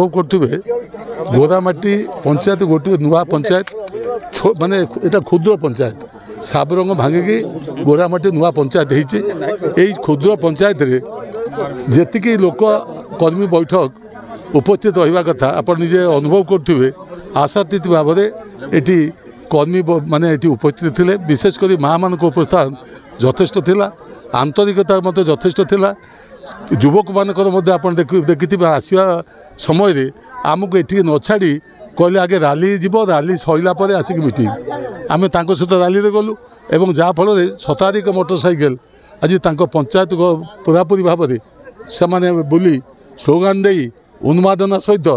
କରୁଥିବେ ଗୋରାମାଟି ପଞ୍ଚାୟତ ଗୋଟିଏ ନୂଆ ପଞ୍ଚାୟତ ମାନେ ଏଇଟା କ୍ଷୁଦ୍ର ପଞ୍ଚାୟତ ସାବରଙ୍ଗ ଭାଙ୍ଗିକି ଗୋରାମାଟି ନୂଆ ପଞ୍ଚାୟତ ହେଇଛି। ଏଇ କ୍ଷୁଦ୍ର ପଞ୍ଚାୟତରେ ଯେତିକି ଲୋକ କର୍ମୀ ବୈଠକ ଉପସ୍ଥିତ ରହିବା କଥା ଆପଣ ନିଜେ ଅନୁଭବ କରୁଥିବେ। ଆଶାତୀତ ଭାବରେ ଏଠି କର୍ମୀ ମାନେ ଏଠି ଉପସ୍ଥିତ ଥିଲେ। ବିଶେଷ କରି ମା'ମାନଙ୍କ ଉପସ୍ଥାନ ଯଥେଷ୍ଟ ଥିଲା, ଆନ୍ତରିକତା ମଧ୍ୟ ଯଥେଷ୍ଟ ଥିଲା। ଯୁବକମାନଙ୍କର ମଧ୍ୟ ଆପଣ ଦେଖିଥିବେ ଆସିବା ସମୟରେ ଆମକୁ ଏଠିକି ନ ଛାଡ଼ି କହିଲେ ଆଗେ ରାଲି ଯିବ, ରାଲି ସରିଲା ପରେ ଆସିକି ମିଟିଂ। ଆମେ ତାଙ୍କ ସହିତ ରାଲିରେ ଗଲୁ ଏବଂ ଯାହାଫଳରେ ଶତାଧିକ ମୋଟର ସାଇକେଲ ଆଜି ତାଙ୍କ ପଞ୍ଚାୟତ ପୁରାପୁରି ଭାବରେ ସେମାନେ ବୁଲି ସ୍ଲୋଗାନ ଦେଇ ଉନ୍ମାଦନା ସହିତ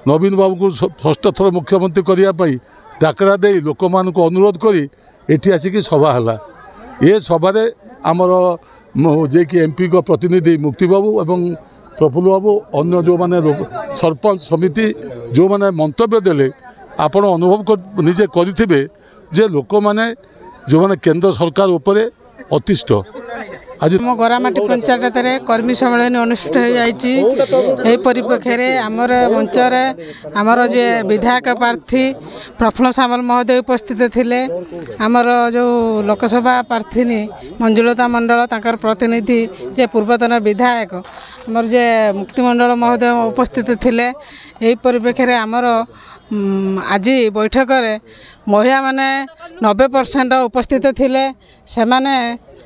ନବୀନ ବାବୁଙ୍କୁ ଷଷ୍ଠ ଥର ମୁଖ୍ୟମନ୍ତ୍ରୀ କରିବା ପାଇଁ ଡାକରା ଦେଇ ଲୋକମାନଙ୍କୁ ଅନୁରୋଧ କରି ଏଠି ଆସିକି ସଭା ହେଲା। ଏ ସଭାରେ ଆମର ଯିଏକି ଏମ୍ପିଙ୍କ ପ୍ରତିନିଧି ମୁକ୍ତି ବାବୁ ଏବଂ ପ୍ରଫୁଲ୍ଲ ବାବୁ ଅନ୍ୟ ଯେଉଁମାନେ ସରପଞ୍ଚ ସମିତି ଯେଉଁମାନେ ମନ୍ତବ୍ୟ ଦେଲେ ଆପଣ ଅନୁଭବ ନିଜେ କରିଥିବେ ଯେ ଲୋକମାନେ ଯେଉଁମାନେ କେନ୍ଦ୍ର ସରକାର ଉପରେ ଅତିଷ୍ଠ। आज आम गोरामाटी पंचायत कर्मी सम्मेलन अनुष्ठित हो जाए परिप्रेक्षी आमर मंचर आमर जे विधायक प्रार्थी प्रफुल्ल सामल महोदय उपस्थित थे। आमर जो लोकसभा प्रार्थी मंजुलता मंडल तांकर प्रतिनिधि जे पूर्वतन विधायक आमर जे मुक्तिमंडल महोदय उपस्थित थे। यही परिप्रेक्षी आमर आज बैठक महिला माने 90% उपस्थित थे। से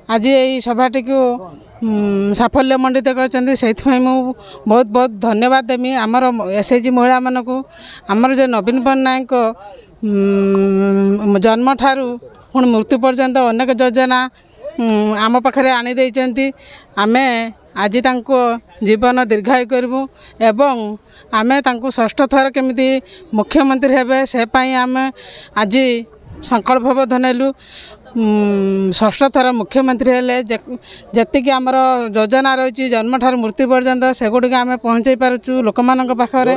आज यही सभाटी को साफल्य मंडित करछन्ती। से बहुत बहुत धन्यवाद देमी आमर एसएचजी महिला मानक आमर जो नवीन पट्टनायक जन्म ठारू पुणी मृत्यु पर्यंत अनेक योजना आम पाखे आनी देइछन्ती। आमे आज तांको जीवन दीर्घायु करबू एवं आमे तांको षष्ठ थर केमिति मुख्यमंत्री हेबे से पाई आमे आज संकल्पबद्ध नेलु। षष्ठ थर मुख्यमंत्री हेले जतिक आमर योजना रही जन्म ठार मृत्यु पर्यंत सेगुड़ी आम पहुँचाई पार्छु लोक मान पाखरे।